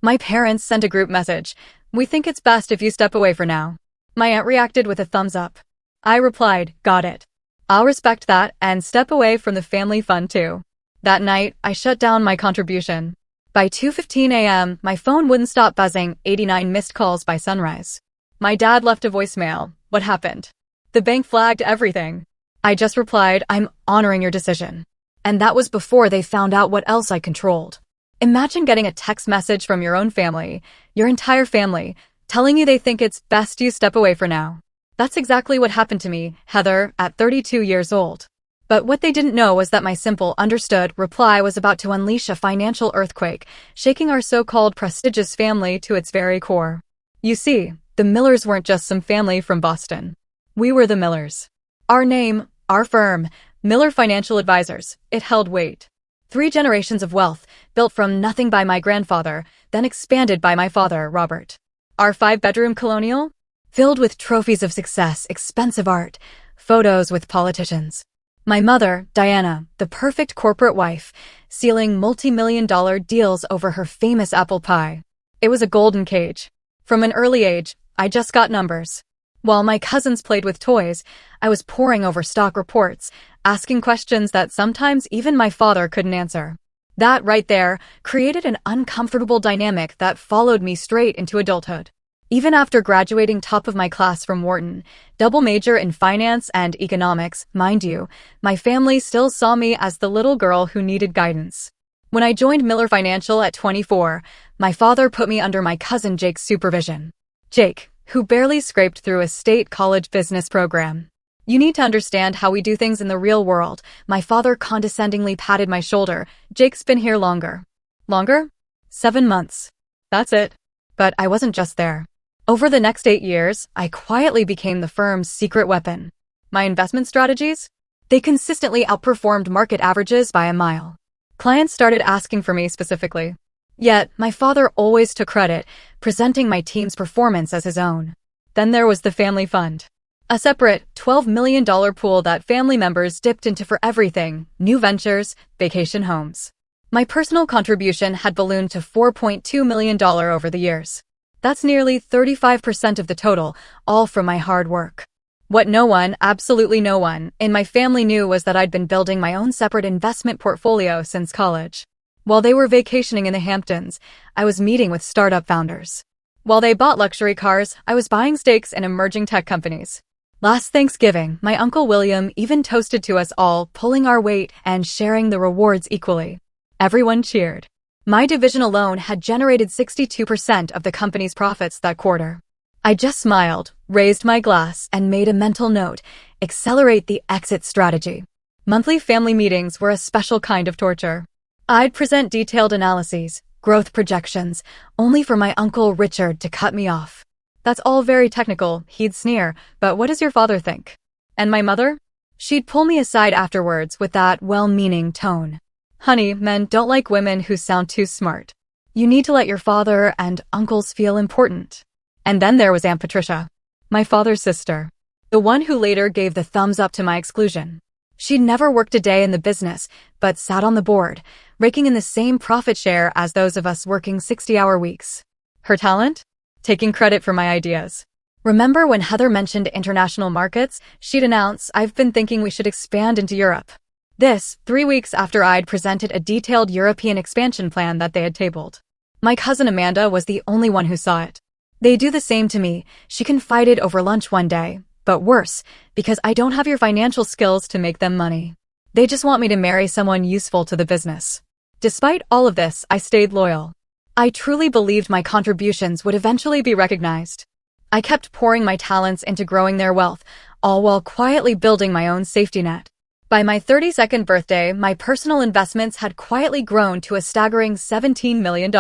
My parents sent a group message. We think it's best if you step away for now. My aunt reacted with a thumbs up. I replied, got it. I'll respect that and step away from the family fun too. That night, I shut down my contribution. By 2:15 a.m., my phone wouldn't stop buzzing, 89 missed calls by sunrise. My dad left a voicemail. What happened? The bank flagged everything. I just replied, I'm honoring your decision. And that was before they found out what else I controlled. Imagine getting a text message from your own family, your entire family, telling you they think it's best you step away for now. That's exactly what happened to me, Heather, at 32 years old. But what they didn't know was that my simple, understood reply was about to unleash a financial earthquake, shaking our so-called prestigious family to its very core. You see, the Millers weren't just some family from Boston. We were the Millers. Our name, our firm, Miller Financial Advisors, it held weight. 3 generations of wealth, built from nothing by my grandfather, then expanded by my father, Robert. Our 5-bedroom colonial? Filled with trophies of success, expensive art, photos with politicians. My mother, Diana, the perfect corporate wife, sealing multi-million-dollar deals over her famous apple pie. It was a golden cage. From an early age, I just got numbers. While my cousins played with toys, I was poring over stock reports, asking questions that sometimes even my father couldn't answer. That right there created an uncomfortable dynamic that followed me straight into adulthood. Even after graduating top of my class from Wharton, double major in finance and economics, mind you, my family still saw me as the little girl who needed guidance. When I joined Miller Financial at 24, my father put me under my cousin Jake's supervision. Jake, who barely scraped through a state college business program. You need to understand how we do things in the real world. My father condescendingly patted my shoulder. Jake's been here longer. Longer? 7 months. That's it. But I wasn't just there. Over the next 8 years, I quietly became the firm's secret weapon. My investment strategies? They consistently outperformed market averages by a mile. Clients started asking for me specifically. Yet, my father always took credit, presenting my team's performance as his own. Then there was the family fund. A separate $12 million pool that family members dipped into for everything, new ventures, vacation homes. My personal contribution had ballooned to $4.2 million over the years. That's nearly 35% of the total, all from my hard work. What no one, absolutely no one, in my family knew was that I'd been building my own separate investment portfolio since college. While they were vacationing in the Hamptons, I was meeting with startup founders. While they bought luxury cars, I was buying stakes in emerging tech companies. Last Thanksgiving, my Uncle William even toasted to us all, pulling our weight and sharing the rewards equally. Everyone cheered. My division alone had generated 62% of the company's profits that quarter. I just smiled, raised my glass, and made a mental note: accelerate the exit strategy. Monthly family meetings were a special kind of torture. I'd present detailed analyses, growth projections, only for my Uncle Richard to cut me off. That's all very technical, he'd sneer, but what does your father think? And my mother? She'd pull me aside afterwards with that well-meaning tone. Honey, men don't like women who sound too smart. You need to let your father and uncles feel important. And then there was Aunt Patricia, my father's sister, the one who later gave the thumbs up to my exclusion. She'd never worked a day in the business, but sat on the board, raking in the same profit share as those of us working 60-hour weeks. Her talent? Taking credit for my ideas. Remember when Heather mentioned international markets? She'd announce, I've been thinking we should expand into Europe. This, 3 weeks after I'd presented a detailed European expansion plan that they had tabled. My cousin Amanda was the only one who saw it. They do the same to me, she confided over lunch one day. But worse, because I don't have your financial skills to make them money. They just want me to marry someone useful to the business. Despite all of this, I stayed loyal. I truly believed my contributions would eventually be recognized. I kept pouring my talents into growing their wealth, all while quietly building my own safety net. By my 32nd birthday, my personal investments had quietly grown to a staggering $17 million.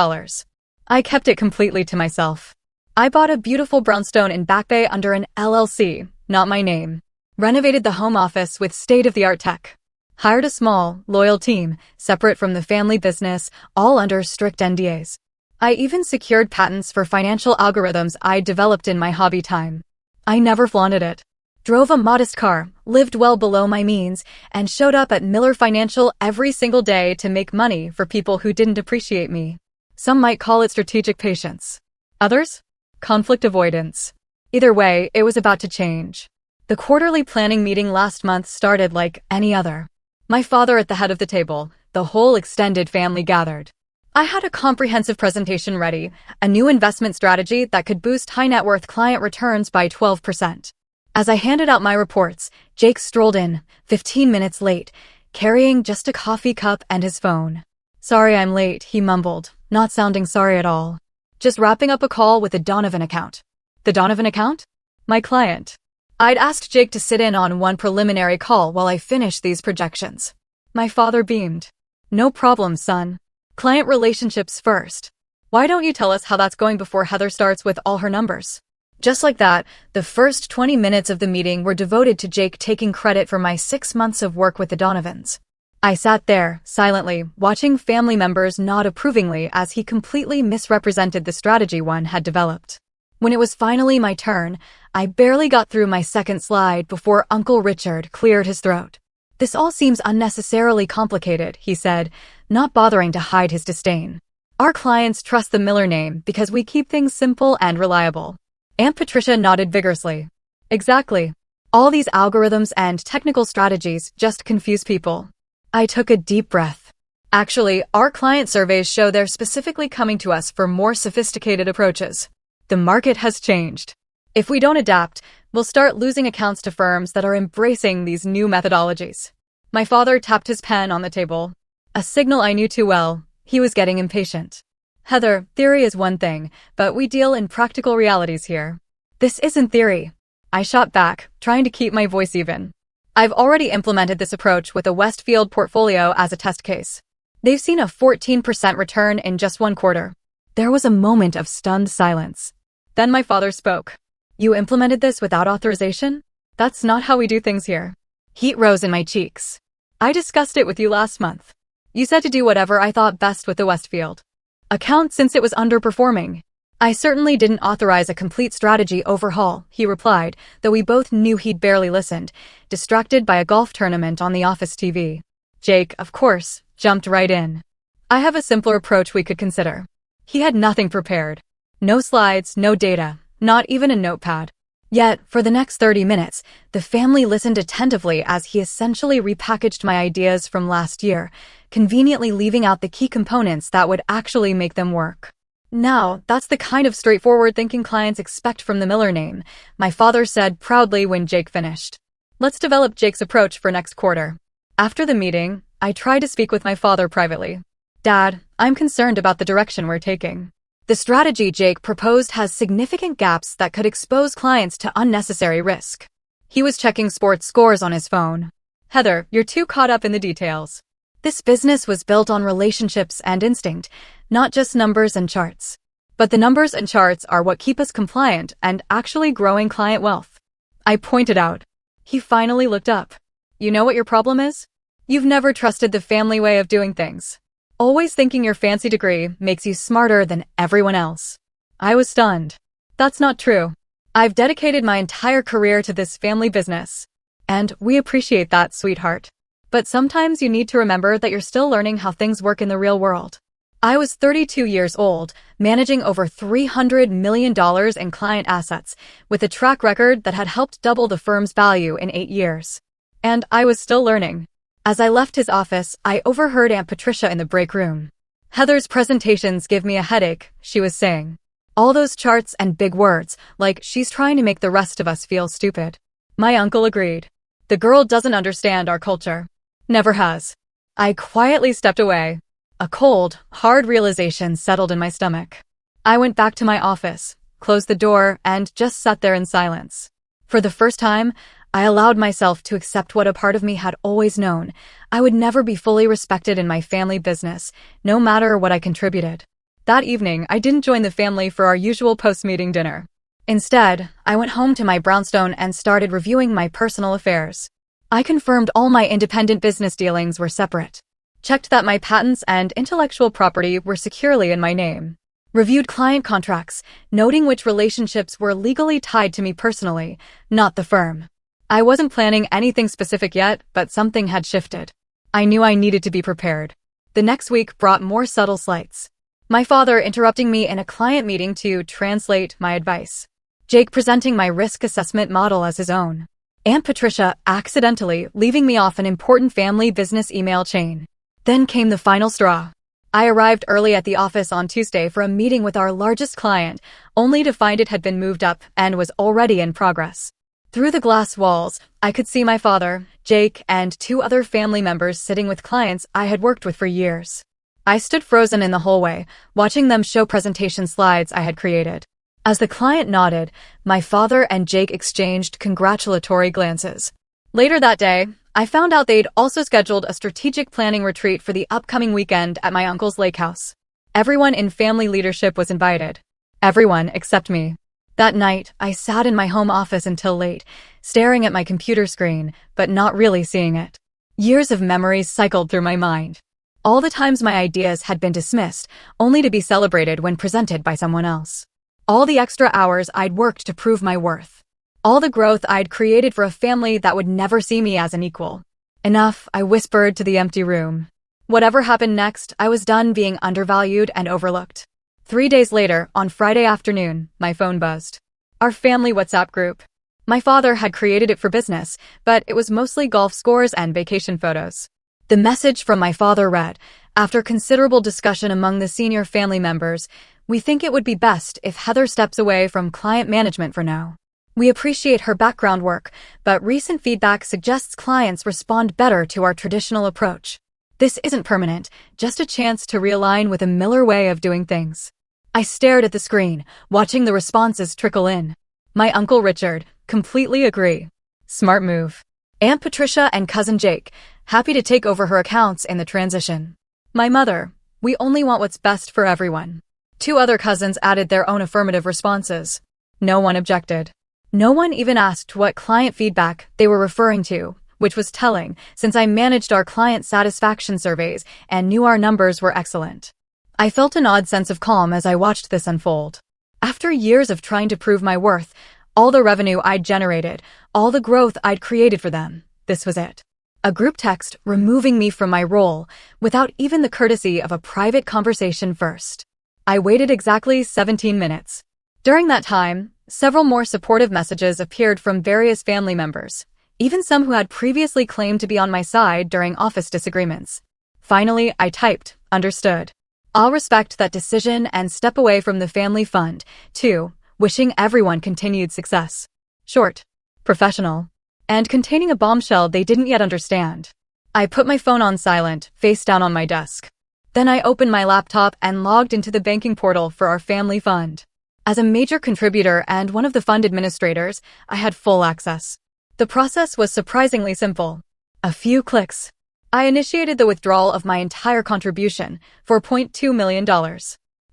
I kept it completely to myself. I bought a beautiful brownstone in Back Bay under an LLC, not my name. Renovated the home office with state-of-the-art tech. Hired a small, loyal team, separate from the family business, all under strict NDAs. I even secured patents for financial algorithms I developed in my hobby time. I never flaunted it. Drove a modest car, lived well below my means, and showed up at Miller Financial every single day to make money for people who didn't appreciate me. Some might call it strategic patience. Others? Conflict avoidance. Either way, it was about to change. The quarterly planning meeting last month started like any other. My father at the head of the table, the whole extended family gathered. I had a comprehensive presentation ready, a new investment strategy that could boost high-net-worth client returns by 12%. As I handed out my reports, Jake strolled in, 15 minutes late, carrying just a coffee cup and his phone. "Sorry I'm late," he mumbled, not sounding sorry at all. "Just wrapping up a call with the Donovan account." The Donovan account? My client. I'd asked Jake to sit in on one preliminary call while I finished these projections. My father beamed. "No problem, son. Client relationships first. Why don't you tell us how that's going before Heather starts with all her numbers?" Just like that, the first 20 minutes of the meeting were devoted to Jake taking credit for my 6 months of work with the Donovans. I sat there, silently, watching family members nod approvingly as he completely misrepresented the strategy one had developed. When it was finally my turn, I barely got through my second slide before Uncle Richard cleared his throat. "This all seems unnecessarily complicated," he said, not bothering to hide his disdain. "Our clients trust the Miller name because we keep things simple and reliable." Aunt Patricia nodded vigorously. "Exactly. All these algorithms and technical strategies just confuse people." I took a deep breath. "Actually, our client surveys show they're specifically coming to us for more sophisticated approaches. The market has changed. If we don't adapt, we'll start losing accounts to firms that are embracing these new methodologies." My father tapped his pen on the table. A signal I knew too well. He was getting impatient. "Heather, theory is one thing, but we deal in practical realities here." "This isn't theory." I shot back, trying to keep my voice even. "I've already implemented this approach with a Westfield portfolio as a test case. They've seen a 14% return in just 1 quarter. There was a moment of stunned silence. Then my father spoke. "You implemented this without authorization? That's not how we do things here." Heat rose in my cheeks. "I discussed it with you last month. You said to do whatever I thought best with the Westfield account since it was underperforming." "I certainly didn't authorize a complete strategy overhaul," he replied, though we both knew he'd barely listened, distracted by a golf tournament on the office TV. Jake, of course, jumped right in. "I have a simpler approach we could consider." He had nothing prepared. No slides, no data, not even a notepad. Yet, for the next 30 minutes, the family listened attentively as he essentially repackaged my ideas from last year, conveniently leaving out the key components that would actually make them work. "Now, that's the kind of straightforward thinking clients expect from the Miller name," my father said proudly when Jake finished. "Let's develop Jake's approach for next quarter." After the meeting, I tried to speak with my father privately. "Dad, I'm concerned about the direction we're taking. The strategy Jake proposed has significant gaps that could expose clients to unnecessary risk." He was checking sports scores on his phone. "Heather, you're too caught up in the details. This business was built on relationships and instinct, not just numbers and charts. But the numbers and charts are what keep us compliant and actually growing client wealth." I pointed out. He finally looked up. "You know what your problem is? You've never trusted the family way of doing things. Always thinking your fancy degree makes you smarter than everyone else." I was stunned. "That's not true. I've dedicated my entire career to this family business. And we appreciate that, sweetheart. But sometimes you need to remember that you're still learning how things work in the real world." I was 32 years old, managing over $300 million in client assets, with a track record that had helped double the firm's value in 8 years. And I was still learning. As I left his office, I overheard Aunt Patricia in the break room. "Heather's presentations give me a headache," she was saying. "All those charts and big words, like she's trying to make the rest of us feel stupid." My uncle agreed. "The girl doesn't understand our culture. Never has." I quietly stepped away. A cold, hard realization settled in my stomach. I went back to my office, closed the door, and just sat there in silence. For the first time, I allowed myself to accept what a part of me had always known. I would never be fully respected in my family business, no matter what I contributed. That evening, I didn't join the family for our usual post-meeting dinner. Instead, I went home to my brownstone and started reviewing my personal affairs. I confirmed all my independent business dealings were separate. Checked that my patents and intellectual property were securely in my name. Reviewed client contracts, noting which relationships were legally tied to me personally, not the firm. I wasn't planning anything specific yet, but something had shifted. I knew I needed to be prepared. The next week brought more subtle slights. My father interrupting me in a client meeting to translate my advice. Jake presenting my risk assessment model as his own. Aunt Patricia accidentally leaving me off an important family business email chain. Then came the final straw. I arrived early at the office on Tuesday for a meeting with our largest client, only to find it had been moved up and was already in progress. Through the glass walls, I could see my father, Jake, and two other family members sitting with clients I had worked with for years. I stood frozen in the hallway, watching them show presentation slides I had created. As the client nodded, my father and Jake exchanged congratulatory glances. Later that day, I found out they'd also scheduled a strategic planning retreat for the upcoming weekend at my uncle's lake house. Everyone in family leadership was invited. Everyone except me. That night, I sat in my home office until late, staring at my computer screen, but not really seeing it. Years of memories cycled through my mind. All the times my ideas had been dismissed, only to be celebrated when presented by someone else. All the extra hours I'd worked to prove my worth. All the growth I'd created for a family that would never see me as an equal. Enough, I whispered to the empty room. Whatever happened next, I was done being undervalued and overlooked. 3 days later, on Friday afternoon, my phone buzzed. Our family WhatsApp group. My father had created it for business, but it was mostly golf scores and vacation photos. The message from my father read, after considerable discussion among the senior family members, we think it would be best if Heather steps away from client management for now. We appreciate her background work, but recent feedback suggests clients respond better to our traditional approach. This isn't permanent, just a chance to realign with a Miller way of doing things. I stared at the screen, watching the responses trickle in. My Uncle Richard, completely agree. Smart move. Aunt Patricia and Cousin Jake, happy to take over her accounts in the transition. My mother, we only want what's best for everyone. 2 other cousins added their own affirmative responses. No one objected. No one even asked what client feedback they were referring to, which was telling, since I managed our client satisfaction surveys and knew our numbers were excellent. I felt an odd sense of calm as I watched this unfold. After years of trying to prove my worth, all the revenue I'd generated, all the growth I'd created for them, this was it. A group text removing me from my role without even the courtesy of a private conversation first. I waited exactly 17 minutes. During that time, several more supportive messages appeared from various family members, even some who had previously claimed to be on my side during office disagreements. Finally, I typed, understood. I'll respect that decision and step away from the family fund, too, wishing everyone continued success. Short, professional, and containing a bombshell they didn't yet understand. I put my phone on silent, face down on my desk. Then I opened my laptop and logged into the banking portal for our family fund. As a major contributor and one of the fund administrators, I had full access. The process was surprisingly simple. A few clicks. I initiated the withdrawal of my entire contribution for $0.2 million.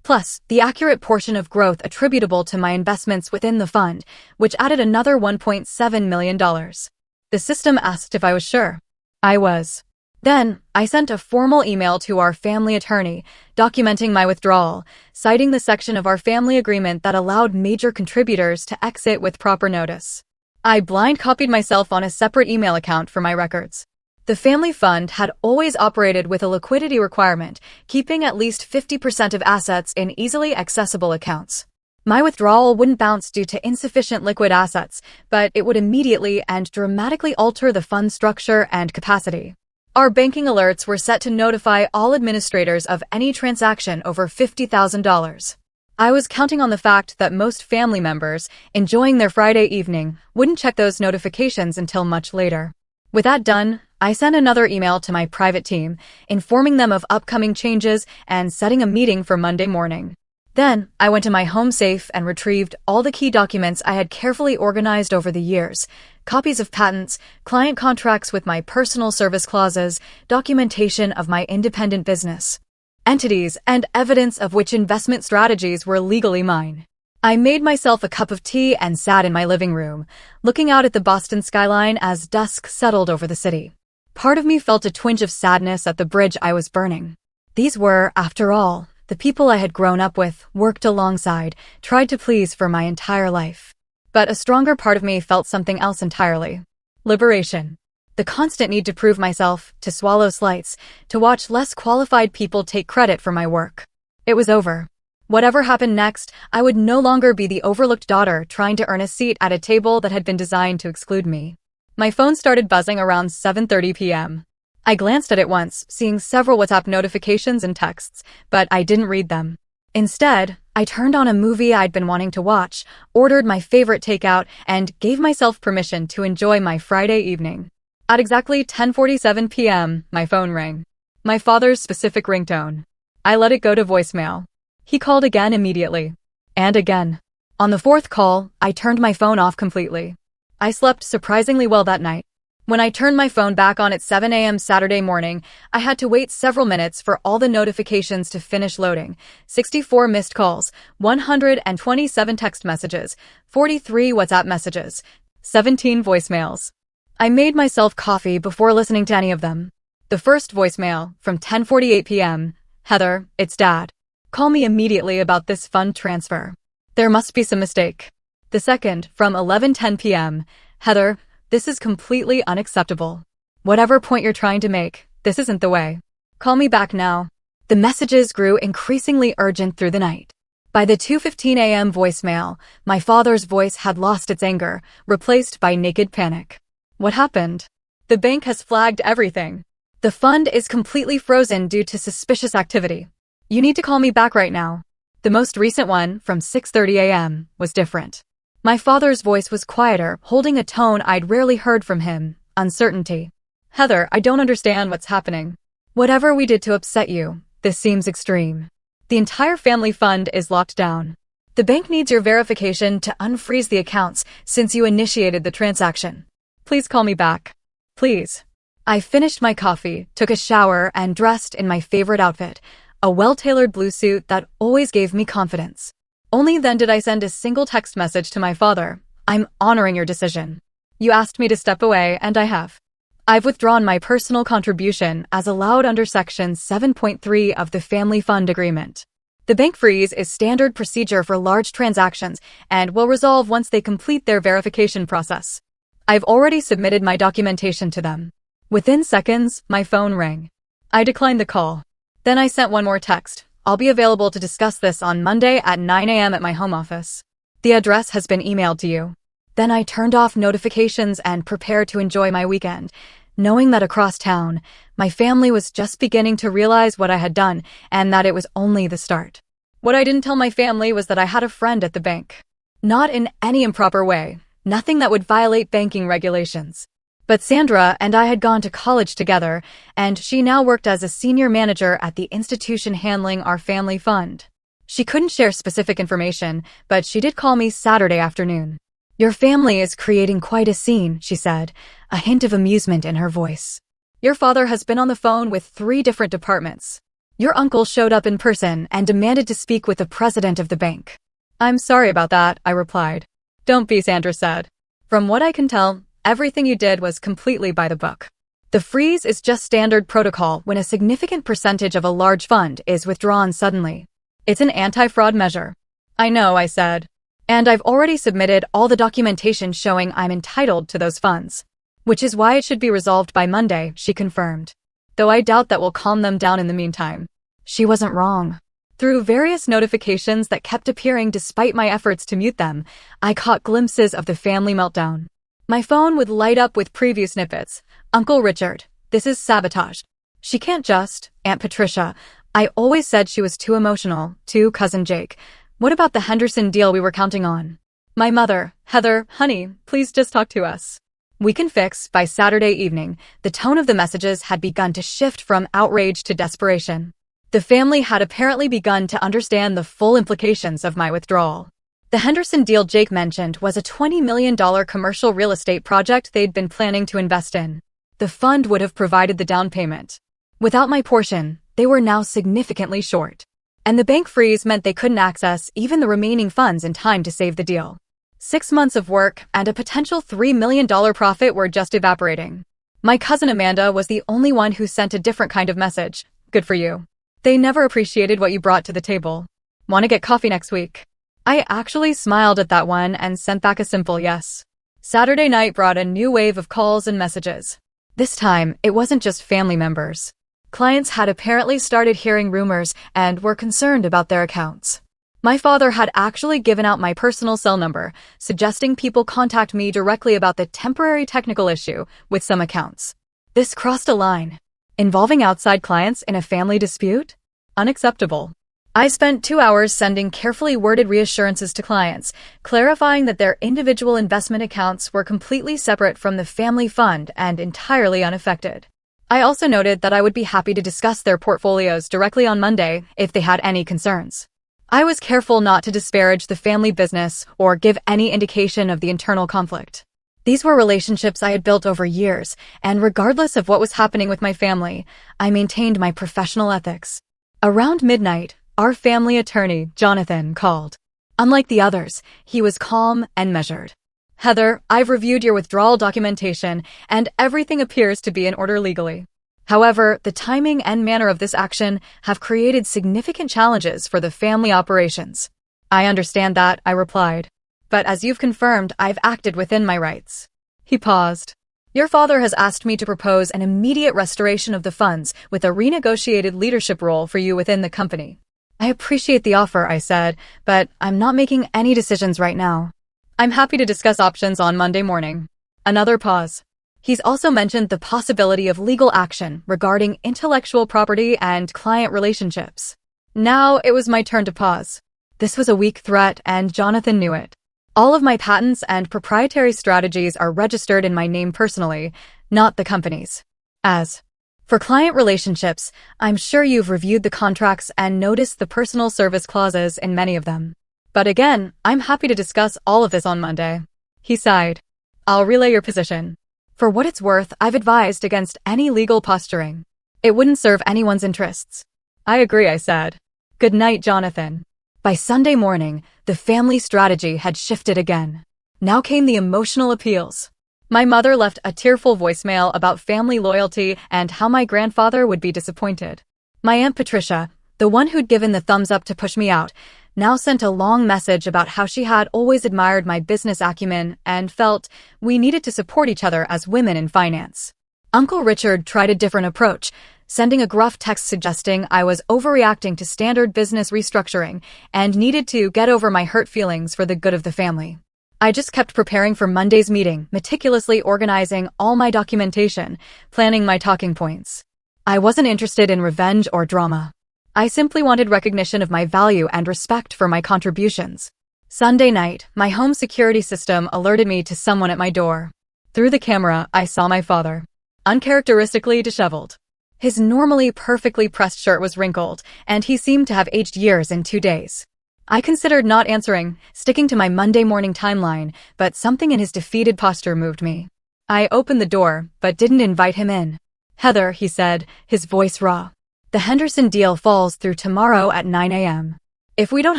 Plus, the accurate portion of growth attributable to my investments within the fund, which added another $1.7 million. The system asked if I was sure. I was. Then, I sent a formal email to our family attorney, documenting my withdrawal, citing the section of our family agreement that allowed major contributors to exit with proper notice. I blind copied myself on a separate email account for my records. The family fund had always operated with a liquidity requirement, keeping at least 50% of assets in easily accessible accounts. My withdrawal wouldn't bounce due to insufficient liquid assets, but it would immediately and dramatically alter the fund structure and capacity. Our banking alerts were set to notify all administrators of any transaction over $50,000. I was counting on the fact that most family members, enjoying their Friday evening, wouldn't check those notifications until much later. With that done, I sent another email to my private team, informing them of upcoming changes and setting a meeting for Monday morning. Then, I went to my home safe and retrieved all the key documents I had carefully organized over the years, copies of patents, client contracts with my personal service clauses, documentation of my independent business entities, and evidence of which investment strategies were legally mine. I made myself a cup of tea and sat in my living room, looking out at the Boston skyline as dusk settled over the city. Part of me felt a twinge of sadness at the bridge I was burning. These were, after all, the people I had grown up with, worked alongside, tried to please for my entire life. But a stronger part of me felt something else entirely. Liberation. The constant need to prove myself, to swallow slights, to watch less qualified people take credit for my work. It was over. Whatever happened next, I would no longer be the overlooked daughter trying to earn a seat at a table that had been designed to exclude me. My phone started buzzing around 7:30 p.m. I glanced at it once, seeing several WhatsApp notifications and texts, but I didn't read them. Instead, I turned on a movie I'd been wanting to watch, ordered my favorite takeout, and gave myself permission to enjoy my Friday evening. At exactly 10:47 p.m., my phone rang. My father's specific ringtone. I let it go to voicemail. He called again immediately. And again. On the fourth call, I turned my phone off completely. I slept surprisingly well that night. When I turned my phone back on at 7 a.m. Saturday morning, I had to wait several minutes for all the notifications to finish loading. 64 missed calls, 127 text messages, 43 WhatsApp messages, 17 voicemails. I made myself coffee before listening to any of them. The first voicemail, from 10:48 p.m. Heather, it's Dad. Call me immediately about this fund transfer. There must be some mistake. The second, from 11:10 p.m. Heather, this is completely unacceptable. Whatever point you're trying to make, this isn't the way. Call me back now. The messages grew increasingly urgent through the night. By the 2:15 a.m. voicemail, my father's voice had lost its anger, replaced by naked panic. What happened? The bank has flagged everything. The fund is completely frozen due to suspicious activity. You need to call me back right now. The most recent one, from 6:30 a.m., was different. My father's voice was quieter, holding a tone I'd rarely heard from him, uncertainty. Heather, I don't understand what's happening. Whatever we did to upset you, this seems extreme. The entire family fund is locked down. The bank needs your verification to unfreeze the accounts since you initiated the transaction. Please call me back. Please. I finished my coffee, took a shower, and dressed in my favorite outfit, a well-tailored blue suit that always gave me confidence. Only then did I send a single text message to my father. I'm honoring your decision. You asked me to step away, and I have. I've withdrawn my personal contribution as allowed under Section 7.3 of the Family Fund Agreement. The bank freeze is standard procedure for large transactions and will resolve once they complete their verification process. I've already submitted my documentation to them. Within seconds, my phone rang. I declined the call. Then I sent one more text. I'll be available to discuss this on Monday at 9 a.m. at my home office. The address has been emailed to you. Then I turned off notifications and prepared to enjoy my weekend, knowing that across town, my family was just beginning to realize what I had done and that it was only the start. What I didn't tell my family was that I had a friend at the bank. Not in any improper way, nothing that would violate banking regulations. But Sandra and I had gone to college together, and she now worked as a senior manager at the institution handling our family fund. She couldn't share specific information, but she did call me Saturday afternoon. Your family is creating quite a scene, she said, a hint of amusement in her voice. Your father has been on the phone with 3 different departments. Your uncle showed up in person and demanded to speak with the president of the bank. I'm sorry about that, I replied. Don't be, Sandra said. From what I can tell, everything you did was completely by the book. The freeze is just standard protocol when a significant percentage of a large fund is withdrawn suddenly. It's an anti-fraud measure. I know, I said. And I've already submitted all the documentation showing I'm entitled to those funds. Which is why it should be resolved by Monday, she confirmed. Though I doubt that will calm them down in the meantime. She wasn't wrong. Through various notifications that kept appearing despite my efforts to mute them, I caught glimpses of the family meltdown. My phone would light up with preview snippets. Uncle Richard, this is sabotage. She can't just, Aunt Patricia. I always said she was too emotional. To Cousin Jake. What about the Henderson deal we were counting on? My mother, Heather, honey, please just talk to us. We can fix. By Saturday evening, the tone of the messages had begun to shift from outrage to desperation. The family had apparently begun to understand the full implications of my withdrawal. The Henderson deal Jake mentioned was a $20 million commercial real estate project they'd been planning to invest in. The fund would have provided the down payment. Without my portion, they were now significantly short. And the bank freeze meant they couldn't access even the remaining funds in time to save the deal. 6 months of work and a potential $3 million profit were just evaporating. My cousin Amanda was the only one who sent a different kind of message. Good for you. They never appreciated what you brought to the table. Want to get coffee next week? I actually smiled at that one and sent back a simple yes. Saturday night brought a new wave of calls and messages. This time, it wasn't just family members. Clients had apparently started hearing rumors and were concerned about their accounts. My father had actually given out my personal cell number, suggesting people contact me directly about the temporary technical issue with some accounts. This crossed a line. Involving outside clients in a family dispute? Unacceptable. I spent 2 hours sending carefully worded reassurances to clients, clarifying that their individual investment accounts were completely separate from the family fund and entirely unaffected. I also noted that I would be happy to discuss their portfolios directly on Monday if they had any concerns. I was careful not to disparage the family business or give any indication of the internal conflict. These were relationships I had built over years, and regardless of what was happening with my family, I maintained my professional ethics. Around midnight, our family attorney, Jonathan, called. Unlike the others, he was calm and measured. Heather, I've reviewed your withdrawal documentation, and everything appears to be in order legally. However, the timing and manner of this action have created significant challenges for the family operations. I understand that, I replied. But as you've confirmed, I've acted within my rights. He paused. Your father has asked me to propose an immediate restoration of the funds with a renegotiated leadership role for you within the company. I appreciate the offer, I said, but I'm not making any decisions right now. I'm happy to discuss options on Monday morning. Another pause. He's also mentioned the possibility of legal action regarding intellectual property and client relationships. Now it was my turn to pause. This was a weak threat, and Jonathan knew it. All of my patents and proprietary strategies are registered in my name personally, not the company's. For client relationships, I'm sure you've reviewed the contracts and noticed the personal service clauses in many of them. But again, I'm happy to discuss all of this on Monday. He sighed. I'll relay your position. For what it's worth, I've advised against any legal posturing. It wouldn't serve anyone's interests. I agree, I said. Good night, Jonathan. By Sunday morning, the family strategy had shifted again. Now came the emotional appeals. My mother left a tearful voicemail about family loyalty and how my grandfather would be disappointed. My Aunt Patricia, the one who'd given the thumbs up to push me out, now sent a long message about how she had always admired my business acumen and felt we needed to support each other as women in finance. Uncle Richard tried a different approach, sending a gruff text suggesting I was overreacting to standard business restructuring and needed to get over my hurt feelings for the good of the family. I just kept preparing for Monday's meeting, meticulously organizing all my documentation, planning my talking points. I wasn't interested in revenge or drama. I simply wanted recognition of my value and respect for my contributions. Sunday night, my home security system alerted me to someone at my door. Through the camera, I saw my father, uncharacteristically disheveled. His normally perfectly pressed shirt was wrinkled, and he seemed to have aged years in 2 days. I considered not answering, sticking to my Monday morning timeline, but something in his defeated posture moved me. I opened the door, but didn't invite him in. Heather, he said, his voice raw. The Henderson deal falls through tomorrow at 9 a.m. If we don't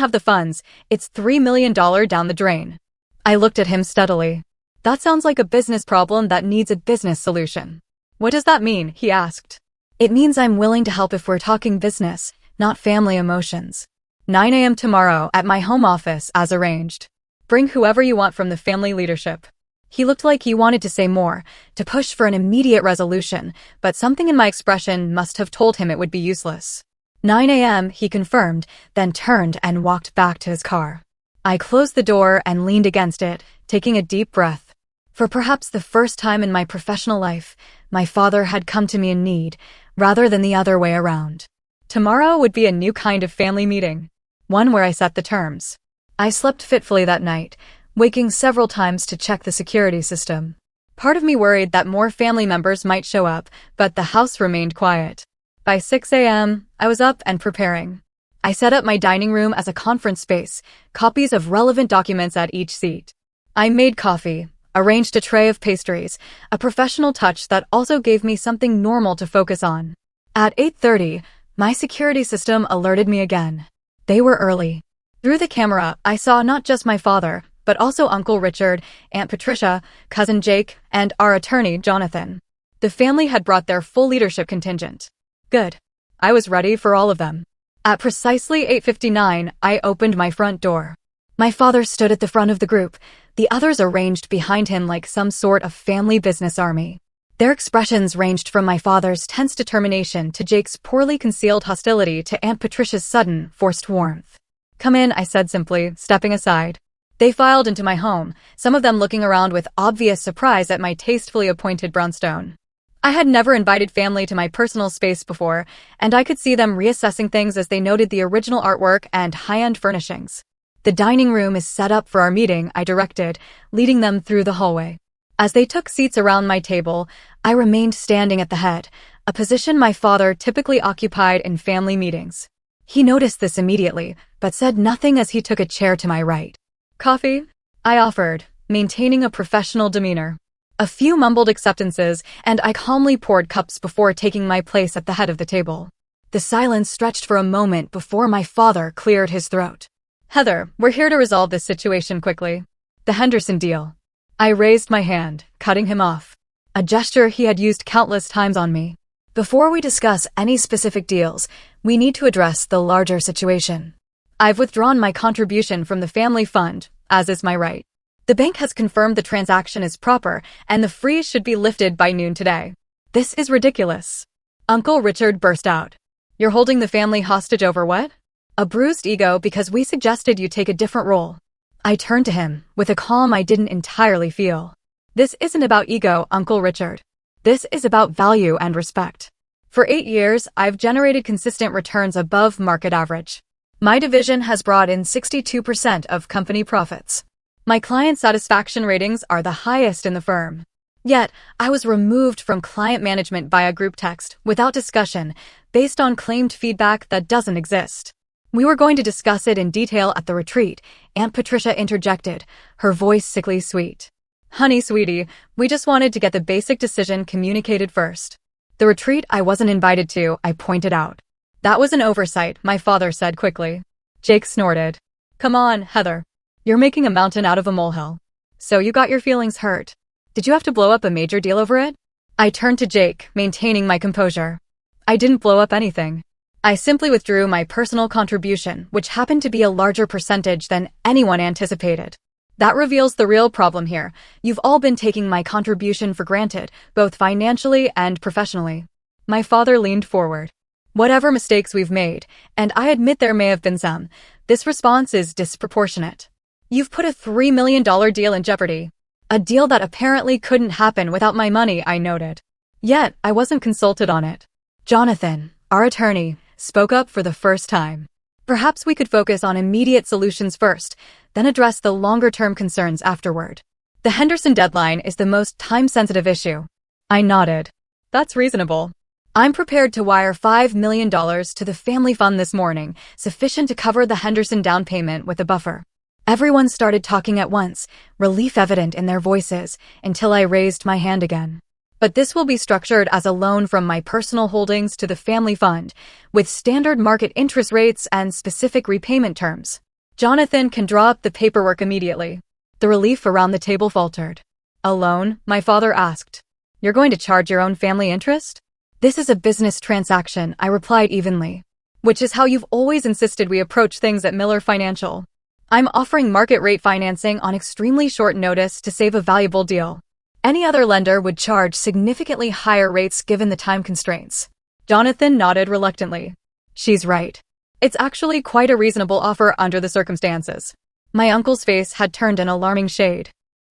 have the funds, it's $3 million down the drain. I looked at him steadily. That sounds like a business problem that needs a business solution. What does that mean? He asked. It means I'm willing to help if we're talking business, not family emotions. 9 a.m. tomorrow at my home office as arranged. Bring whoever you want from the family leadership. He looked like he wanted to say more, to push for an immediate resolution, but something in my expression must have told him it would be useless. 9 a.m., he confirmed, then turned and walked back to his car. I closed the door and leaned against it, taking a deep breath. For perhaps the first time in my professional life, my father had come to me in need, rather than the other way around. Tomorrow would be a new kind of family meeting, one where I set the terms. I slept fitfully that night, waking several times to check the security system. Part of me worried that more family members might show up, but the house remained quiet. By 6 a.m., I was up and preparing. I set up my dining room as a conference space, copies of relevant documents at each seat. I made coffee, arranged a tray of pastries, a professional touch that also gave me something normal to focus on. At 8:30, my security system alerted me again. They were early. Through the camera, I saw not just my father, but also Uncle Richard, Aunt Patricia, Cousin Jake, and our attorney, Jonathan. The family had brought their full leadership contingent. Good. I was ready for all of them. At precisely 8:59, I opened my front door. My father stood at the front of the group, the others arranged behind him like some sort of family business army. Their expressions ranged from my father's tense determination to Jake's poorly concealed hostility to Aunt Patricia's sudden, forced warmth. "Come in," I said simply, stepping aside. They filed into my home, some of them looking around with obvious surprise at my tastefully appointed brownstone. I had never invited family to my personal space before, and I could see them reassessing things as they noted the original artwork and high-end furnishings. "The dining room is set up for our meeting," I directed, leading them through the hallway. As they took seats around my table, I remained standing at the head, a position my father typically occupied in family meetings. He noticed this immediately, but said nothing as he took a chair to my right. "Coffee?" I offered, maintaining a professional demeanor. A few mumbled acceptances, and I calmly poured cups before taking my place at the head of the table. The silence stretched for a moment before my father cleared his throat. "Heather, we're here to resolve this situation quickly. The Henderson deal." I raised my hand, cutting him off, a gesture he had used countless times on me. "Before we discuss any specific deals, we need to address the larger situation. I've withdrawn my contribution from the family fund, as is my right. The bank has confirmed the transaction is proper, and the freeze should be lifted by noon today." "This is ridiculous." Uncle Richard burst out. "You're holding the family hostage over what?" "A bruised ego because we suggested you take a different role." I turned to him, with a calm I didn't entirely feel. "This isn't about ego, Uncle Richard. This is about value and respect. For 8 years, I've generated consistent returns above market average. My division has brought in 62% of company profits. My client satisfaction ratings are the highest in the firm. Yet, I was removed from client management via group text, without discussion, based on claimed feedback that doesn't exist. We were going to discuss it in detail at the retreat," Aunt Patricia interjected, her voice sickly sweet. "Honey, sweetie, we just wanted to get the basic decision communicated first." "The retreat I wasn't invited to," I pointed out. "That was an oversight," my father said quickly. Jake snorted. "Come on, Heather. You're making a mountain out of a molehill. So you got your feelings hurt. Did you have to blow up a major deal over it?" I turned to Jake, maintaining my composure. "I didn't blow up anything. I simply withdrew my personal contribution, which happened to be a larger percentage than anyone anticipated. That reveals the real problem here. You've all been taking my contribution for granted, both financially and professionally." My father leaned forward. "Whatever mistakes we've made, and I admit there may have been some, this response is disproportionate. You've put a $3 million deal in jeopardy. A deal that apparently couldn't happen without my money," I noted. Yet, I wasn't consulted on it. Jonathan, our attorney, spoke up for the first time. "Perhaps we could focus on immediate solutions first, then address the longer-term concerns afterward. The Henderson deadline is the most time-sensitive issue." I nodded. "That's reasonable. I'm prepared to wire $5 million to the family fund this morning, sufficient to cover the Henderson down payment with a buffer." Everyone started talking at once, relief evident in their voices, until I raised my hand again. "But this will be structured as a loan from my personal holdings to the family fund, with standard market interest rates and specific repayment terms. Jonathan can draw up the paperwork immediately." The relief around the table faltered. "A loan?" my father asked. "You're going to charge your own family interest?" "This is a business transaction," I replied evenly. "Which is how you've always insisted we approach things at Miller Financial. I'm offering market rate financing on extremely short notice to save a valuable deal. Any other lender would charge significantly higher rates given the time constraints." Jonathan nodded reluctantly. "She's right. It's actually quite a reasonable offer under the circumstances." My uncle's face had turned an alarming shade.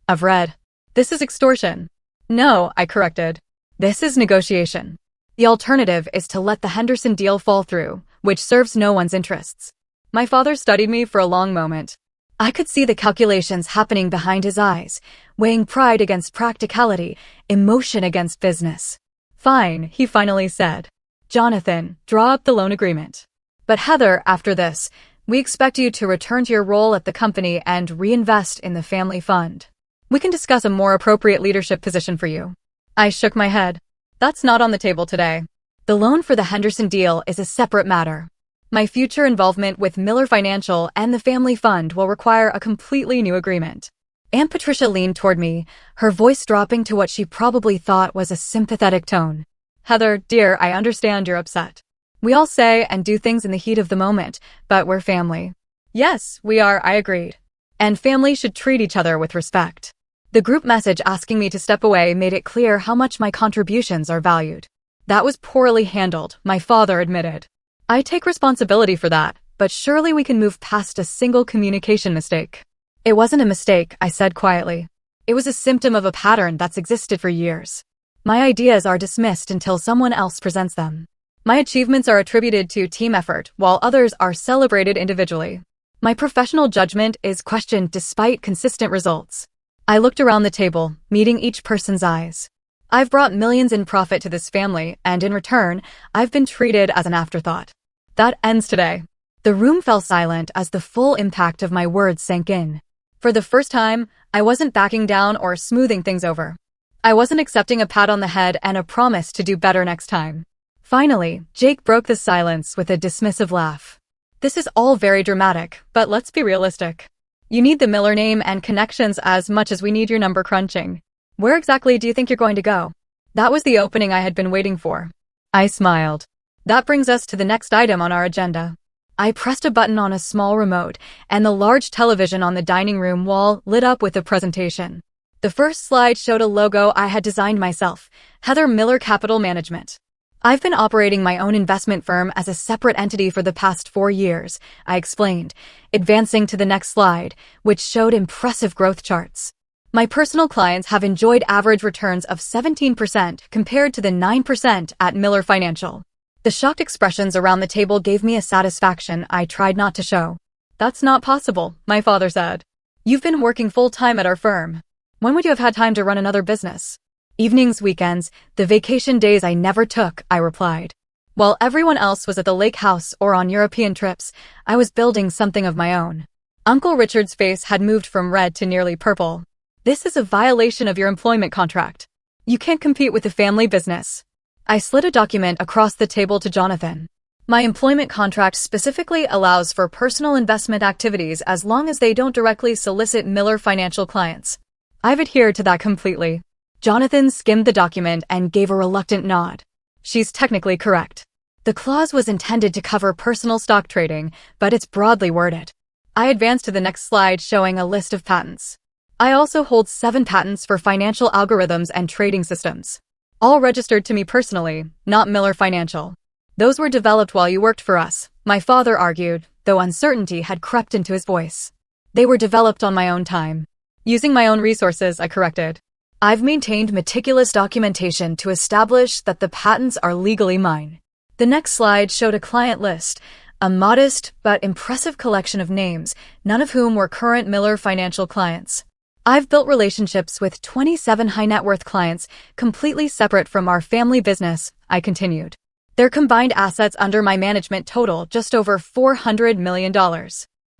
"I've read. This is extortion." "No," I corrected. "This is negotiation. The alternative is to let the Henderson deal fall through, which serves no one's interests." My father studied me for a long moment. I could see the calculations happening behind his eyes, weighing pride against practicality, emotion against business. "Fine," he finally said. "Jonathan, draw up the loan agreement. But Heather, after this, we expect you to return to your role at the company and reinvest in the family fund. We can discuss a more appropriate leadership position for you." I shook my head. "That's not on the table today. The loan for the Henderson deal is a separate matter. My future involvement with Miller Financial and the family fund will require a completely new agreement." Aunt Patricia leaned toward me, her voice dropping to what she probably thought was a sympathetic tone. "Heather, dear, I understand you're upset. We all say and do things in the heat of the moment, but we're family." "Yes, we are," I agreed. "And family should treat each other with respect. The group message asking me to step away made it clear how much my contributions are valued. That was poorly handled, my father admitted. I take responsibility for that, but surely we can move past a single communication mistake. It wasn't a mistake, I said quietly. It was a symptom of a pattern that's existed for years. My ideas are dismissed until someone else presents them. My achievements are attributed to team effort, while others are celebrated individually. My professional judgment is questioned despite consistent results. I looked around the table, meeting each person's eyes. I've brought millions in profit to this family, and in return, I've been treated as an afterthought. That ends today. The room fell silent as the full impact of my words sank in. For the first time, I wasn't backing down or smoothing things over. I wasn't accepting a pat on the head and a promise to do better next time. Finally, Jake broke the silence with a dismissive laugh. This is all very dramatic, but let's be realistic. You need the Miller name and connections as much as we need your number crunching. Where exactly do you think you're going to go? That was the opening I had been waiting for. I smiled. That brings us to the next item on our agenda. I pressed a button on a small remote, and the large television on the dining room wall lit up with a presentation. The first slide showed a logo I had designed myself, Heather Miller Capital Management. I've been operating my own investment firm as a separate entity for the past 4 years, I explained, advancing to the next slide, which showed impressive growth charts. My personal clients have enjoyed average returns of 17% compared to the 9% at Miller Financial. The shocked expressions around the table gave me a satisfaction I tried not to show. That's not possible, my father said. You've been working full-time at our firm. When would you have had time to run another business? Evenings, weekends, the vacation days I never took, I replied. While everyone else was at the lake house or on European trips, I was building something of my own. Uncle Richard's face had moved from red to nearly purple. This is a violation of your employment contract. You can't compete with the family business. I slid a document across the table to Jonathan. My employment contract specifically allows for personal investment activities as long as they don't directly solicit Miller Financial clients. I've adhered to that completely. Jonathan skimmed the document and gave a reluctant nod. She's technically correct. The clause was intended to cover personal stock trading, but it's broadly worded. I advanced to the next slide showing a list of patents. I also hold 7 patents for financial algorithms and trading systems. All registered to me personally, not Miller Financial. Those were developed while you worked for us, my father argued, though uncertainty had crept into his voice. They were developed on my own time. Using my own resources, I corrected. I've maintained meticulous documentation to establish that the patents are legally mine. The next slide showed a client list, a modest but impressive collection of names, none of whom were current Miller Financial clients. I've built relationships with 27 high-net-worth clients, completely separate from our family business, I continued. Their combined assets under my management total just over $400 million.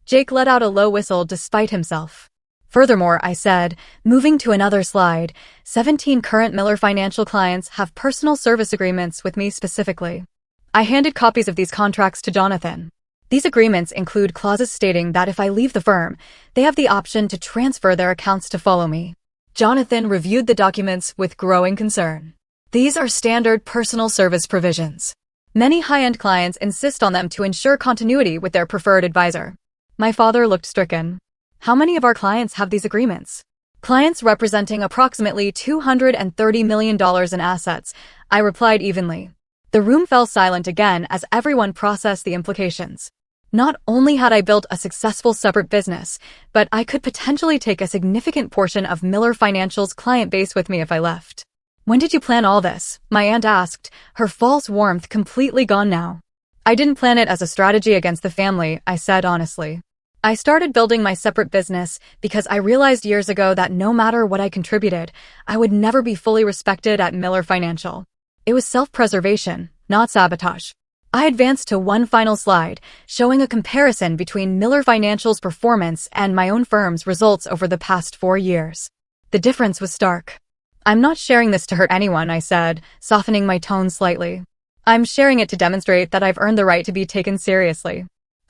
Jake let out a low whistle despite himself. Furthermore, I said, moving to another slide, 17 current Miller Financial clients have personal service agreements with me specifically. I handed copies of these contracts to Jonathan. These agreements include clauses stating that if I leave the firm, they have the option to transfer their accounts to follow me. Jonathan reviewed the documents with growing concern. These are standard personal service provisions. Many high-end clients insist on them to ensure continuity with their preferred advisor. My father looked stricken. How many of our clients have these agreements? Clients representing approximately $230 million in assets, I replied evenly. The room fell silent again as everyone processed the implications. Not only had I built a successful separate business, but I could potentially take a significant portion of Miller Financial's client base with me if I left. When did you plan all this? My aunt asked, her false warmth completely gone now. I didn't plan it as a strategy against the family, I said honestly. I started building my separate business because I realized years ago that no matter what I contributed, I would never be fully respected at Miller Financial. It was self-preservation, not sabotage. I advanced to one final slide, showing a comparison between Miller Financial's performance and my own firm's results over the past 4 years. The difference was stark. I'm not sharing this to hurt anyone, I said, softening my tone slightly. I'm sharing it to demonstrate that I've earned the right to be taken seriously.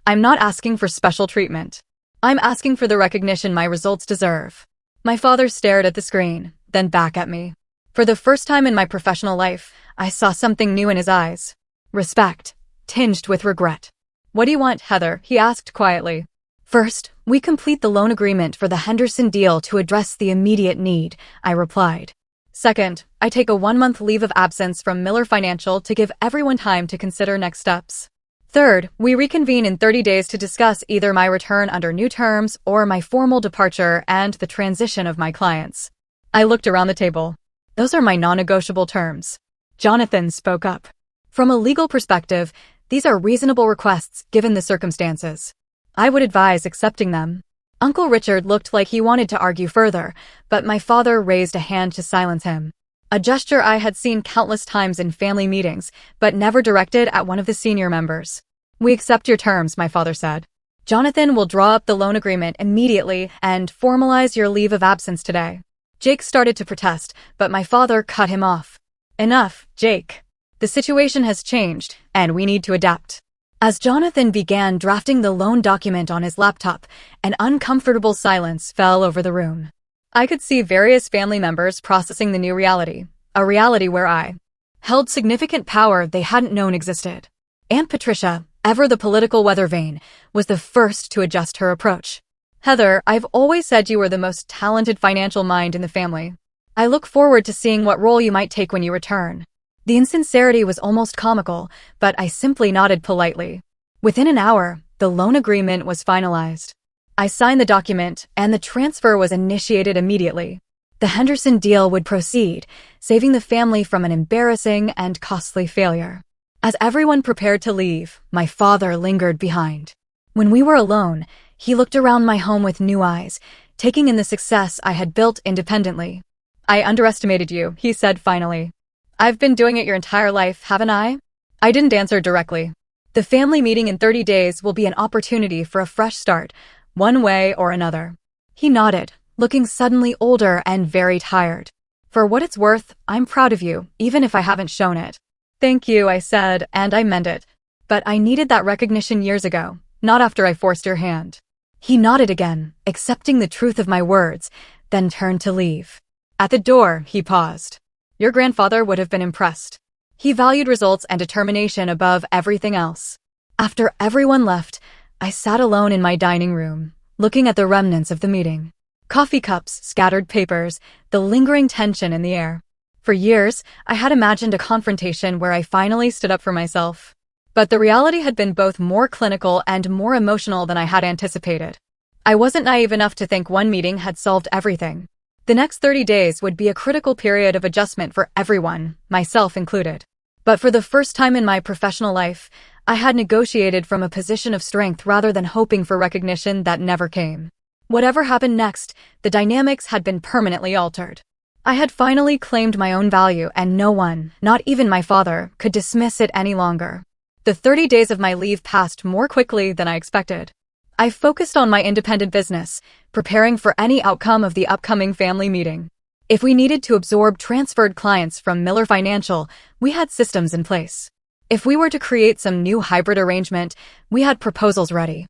I'm not asking for special treatment. I'm asking for the recognition my results deserve. My father stared at the screen, then back at me. For the first time in my professional life, I saw something new in his eyes. Respect, tinged with regret. What do you want, Heather? He asked quietly. First, we complete the loan agreement for the Henderson deal to address the immediate need, I replied. Second, I take a 1-month leave of absence from Miller Financial to give everyone time to consider next steps. Third, we reconvene in 30 days to discuss either my return under new terms or my formal departure and the transition of my clients. I looked around the table. Those are my non-negotiable terms. Jonathan spoke up. From a legal perspective, these are reasonable requests given the circumstances. I would advise accepting them. Uncle Richard looked like he wanted to argue further, but my father raised a hand to silence him. A gesture I had seen countless times in family meetings, but never directed at one of the senior members. We accept your terms, my father said. Jonathan will draw up the loan agreement immediately and formalize your leave of absence today. Jake started to protest, but my father cut him off. Enough, Jake. The situation has changed, and we need to adapt. As Jonathan began drafting the loan document on his laptop, an uncomfortable silence fell over the room. I could see various family members processing the new reality, a reality where I held significant power they hadn't known existed. Aunt Patricia, ever the political weather vane, was the first to adjust her approach. Heather, I've always said you were the most talented financial mind in the family. I look forward to seeing what role you might take when you return. The insincerity was almost comical, but I simply nodded politely. Within an hour, the loan agreement was finalized. I signed the document, and the transfer was initiated immediately. The Henderson deal would proceed, saving the family from an embarrassing and costly failure. As everyone prepared to leave, my father lingered behind. When we were alone, he looked around my home with new eyes, taking in the success I had built independently. I underestimated you, he said finally. I've been doing it your entire life, haven't I? I didn't answer directly. The family meeting in 30 days will be an opportunity for a fresh start, one way or another. He nodded, looking suddenly older and very tired. For what it's worth, I'm proud of you, even if I haven't shown it. Thank you, I said, and I meant it. But I needed that recognition years ago, not after I forced your hand. He nodded again, accepting the truth of my words, then turned to leave. At the door, he paused. Your grandfather would have been impressed. He valued results and determination above everything else. After everyone left, I sat alone in my dining room, looking at the remnants of the meeting. Coffee cups, scattered papers, the lingering tension in the air. For years, I had imagined a confrontation where I finally stood up for myself. But the reality had been both more clinical and more emotional than I had anticipated. I wasn't naive enough to think one meeting had solved everything. The next 30 days would be a critical period of adjustment for everyone, myself included. But for the first time in my professional life, I had negotiated from a position of strength rather than hoping for recognition that never came. Whatever happened next, the dynamics had been permanently altered. I had finally claimed my own value, and no one, not even my father, could dismiss it any longer. The 30 days of my leave passed more quickly than I expected. I focused on my independent business, preparing for any outcome of the upcoming family meeting. If we needed to absorb transferred clients from Miller Financial, we had systems in place. If we were to create some new hybrid arrangement, we had proposals ready.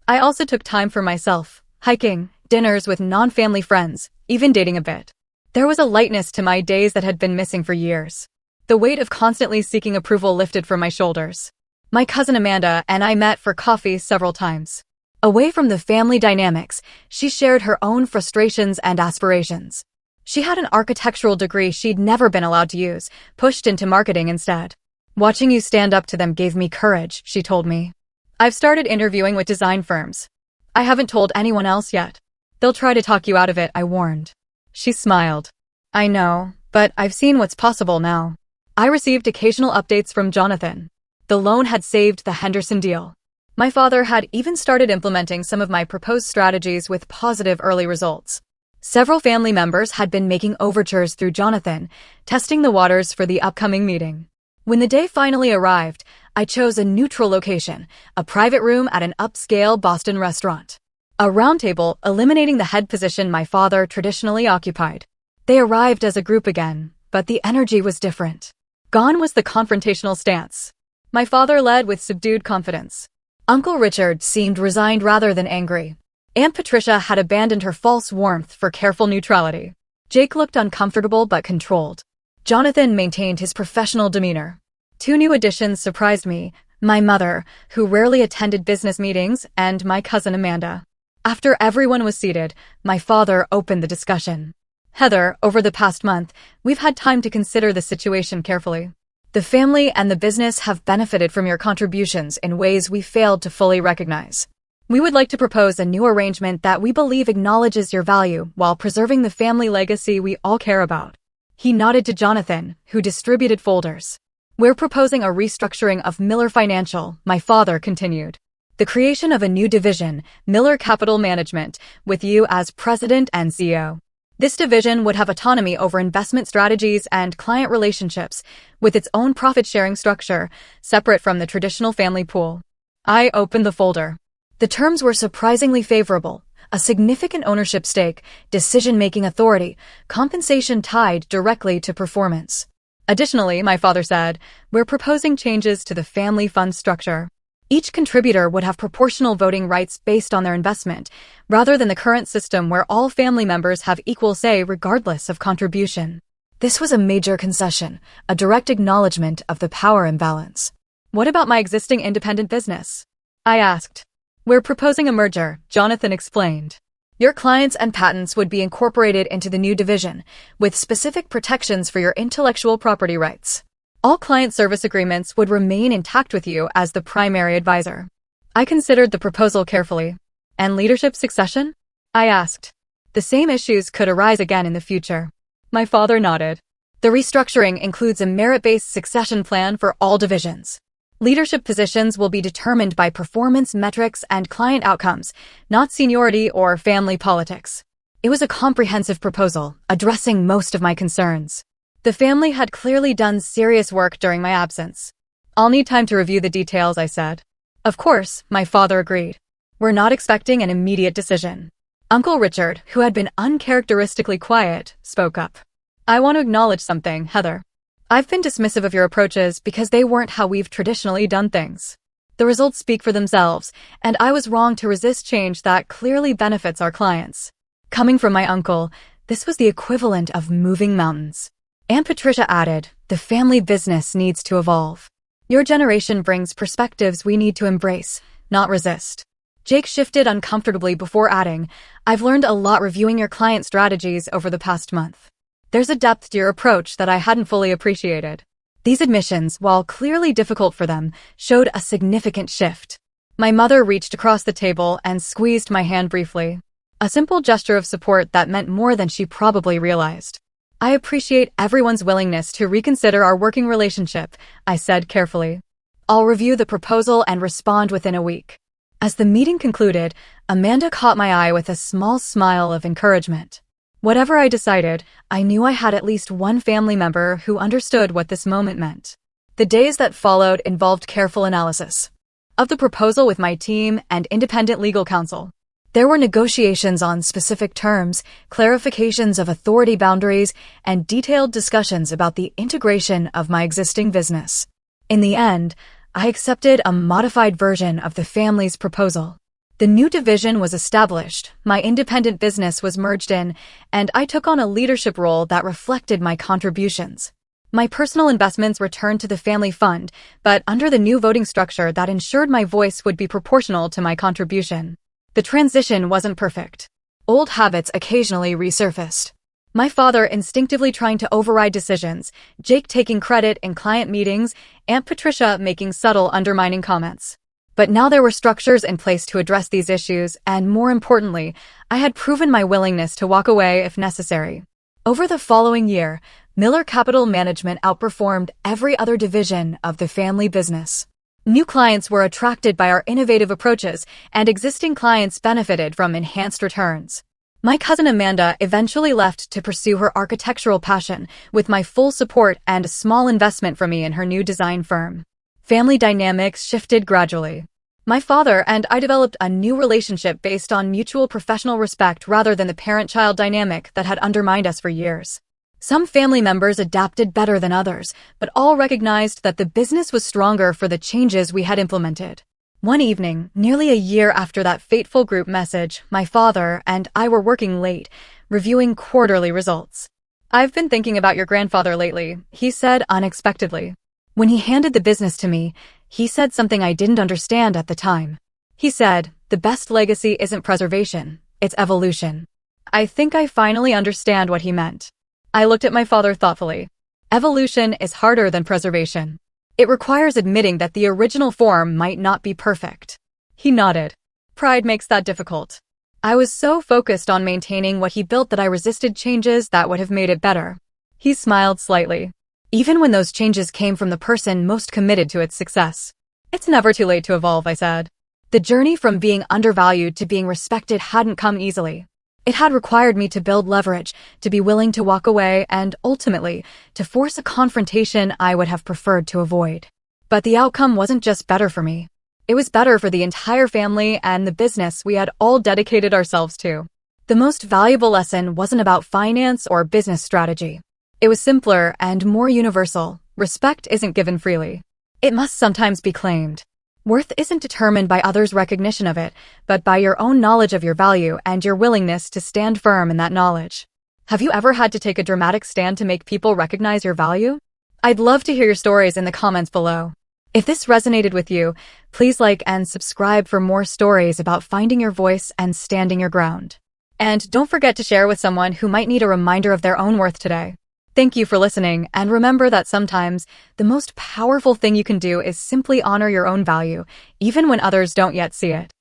I also took time for myself, hiking, dinners with non-family friends, even dating a bit. There was a lightness to my days that had been missing for years. The weight of constantly seeking approval lifted from my shoulders. My cousin Amanda and I met for coffee several times. Away from the family dynamics, she shared her own frustrations and aspirations. She had an architectural degree she'd never been allowed to use, pushed into marketing instead. Watching you stand up to them gave me courage, she told me. I've started interviewing with design firms. I haven't told anyone else yet. They'll try to talk you out of it, I warned. She smiled. I know, but I've seen what's possible now. I received occasional updates from Jonathan. The loan had saved the Henderson deal. My father had even started implementing some of my proposed strategies with positive early results. Several family members had been making overtures through Jonathan, testing the waters for the upcoming meeting. When the day finally arrived, I chose a neutral location, a private room at an upscale Boston restaurant. A round table, eliminating the head position my father traditionally occupied. They arrived as a group again, but the energy was different. Gone was the confrontational stance. My father led with subdued confidence. Uncle Richard seemed resigned rather than angry. Aunt Patricia had abandoned her false warmth for careful neutrality. Jake looked uncomfortable but controlled. Jonathan maintained his professional demeanor. Two new additions surprised me, my mother, who rarely attended business meetings, and my cousin Amanda. After everyone was seated, my father opened the discussion. Heather, over the past month, we've had time to consider the situation carefully. The family and the business have benefited from your contributions in ways we failed to fully recognize. We would like to propose a new arrangement that we believe acknowledges your value while preserving the family legacy we all care about. He nodded to Jonathan, who distributed folders. We're proposing a restructuring of Miller Financial, my father continued. The creation of a new division, Miller Capital Management, with you as president and CEO. This division would have autonomy over investment strategies and client relationships, with its own profit-sharing structure, separate from the traditional family pool. I opened the folder. The terms were surprisingly favorable. A significant ownership stake, decision-making authority, compensation tied directly to performance. Additionally, my father said, we're proposing changes to the family fund structure. Each contributor would have proportional voting rights based on their investment, rather than the current system where all family members have equal say regardless of contribution. This was a major concession, a direct acknowledgement of the power imbalance. What about my existing independent business? I asked. We're proposing a merger, Jonathan explained. Your clients and patents would be incorporated into the new division, with specific protections for your intellectual property rights. All client service agreements would remain intact with you as the primary advisor. I considered the proposal carefully. And leadership succession? I asked. The same issues could arise again in the future. My father nodded. The restructuring includes a merit-based succession plan for all divisions. Leadership positions will be determined by performance metrics and client outcomes, not seniority or family politics. It was a comprehensive proposal, addressing most of my concerns. The family had clearly done serious work during my absence. I'll need time to review the details, I said. Of course, my father agreed. We're not expecting an immediate decision. Uncle Richard, who had been uncharacteristically quiet, spoke up. I want to acknowledge something, Heather. I've been dismissive of your approaches because they weren't how we've traditionally done things. The results speak for themselves, and I was wrong to resist change that clearly benefits our clients. Coming from my uncle, this was the equivalent of moving mountains. Aunt Patricia added, the family business needs to evolve. Your generation brings perspectives we need to embrace, not resist. Jake shifted uncomfortably before adding, I've learned a lot reviewing your client strategies over the past month. There's a depth to your approach that I hadn't fully appreciated. These admissions, while clearly difficult for them, showed a significant shift. My mother reached across the table and squeezed my hand briefly. A simple gesture of support that meant more than she probably realized. I appreciate everyone's willingness to reconsider our working relationship, I said carefully. I'll review the proposal and respond within a week. As the meeting concluded, Amanda caught my eye with a small smile of encouragement. Whatever I decided, I knew I had at least one family member who understood what this moment meant. The days that followed involved careful analysis of the proposal with my team and independent legal counsel. There were negotiations on specific terms, clarifications of authority boundaries, and detailed discussions about the integration of my existing business. In the end, I accepted a modified version of the family's proposal. The new division was established, my independent business was merged in, and I took on a leadership role that reflected my contributions. My personal investments returned to the family fund, but under the new voting structure that ensured my voice would be proportional to my contribution. The transition wasn't perfect. Old habits occasionally resurfaced. My father instinctively trying to override decisions, Jake taking credit in client meetings, Aunt Patricia making subtle undermining comments. But now there were structures in place to address these issues, and more importantly, I had proven my willingness to walk away if necessary. Over the following year, Miller Capital Management outperformed every other division of the family business. New clients were attracted by our innovative approaches, and existing clients benefited from enhanced returns. My cousin Amanda eventually left to pursue her architectural passion, with my full support and a small investment from me in her new design firm. Family dynamics shifted gradually. My father and I developed a new relationship based on mutual professional respect rather than the parent-child dynamic that had undermined us for years. Some family members adapted better than others, but all recognized that the business was stronger for the changes we had implemented. One evening, nearly a year after that fateful group message, my father and I were working late, reviewing quarterly results. I've been thinking about your grandfather lately, he said unexpectedly. When he handed the business to me, he said something I didn't understand at the time. He said, "The best legacy isn't preservation, it's evolution." I think I finally understand what he meant. I looked at my father thoughtfully. Evolution is harder than preservation. It requires admitting that the original form might not be perfect. He nodded. Pride makes that difficult. I was so focused on maintaining what he built that I resisted changes that would have made it better. He smiled slightly. Even when those changes came from the person most committed to its success. It's never too late to evolve, I said. The journey from being undervalued to being respected hadn't come easily. It had required me to build leverage, to be willing to walk away, and ultimately, to force a confrontation I would have preferred to avoid. But the outcome wasn't just better for me. It was better for the entire family and the business we had all dedicated ourselves to. The most valuable lesson wasn't about finance or business strategy. It was simpler and more universal. Respect isn't given freely. It must sometimes be claimed. Worth isn't determined by others' recognition of it, but by your own knowledge of your value and your willingness to stand firm in that knowledge. Have you ever had to take a dramatic stand to make people recognize your value? I'd love to hear your stories in the comments below. If this resonated with you, please like and subscribe for more stories about finding your voice and standing your ground. And don't forget to share with someone who might need a reminder of their own worth today. Thank you for listening, and remember that sometimes the most powerful thing you can do is simply honor your own value, even when others don't yet see it.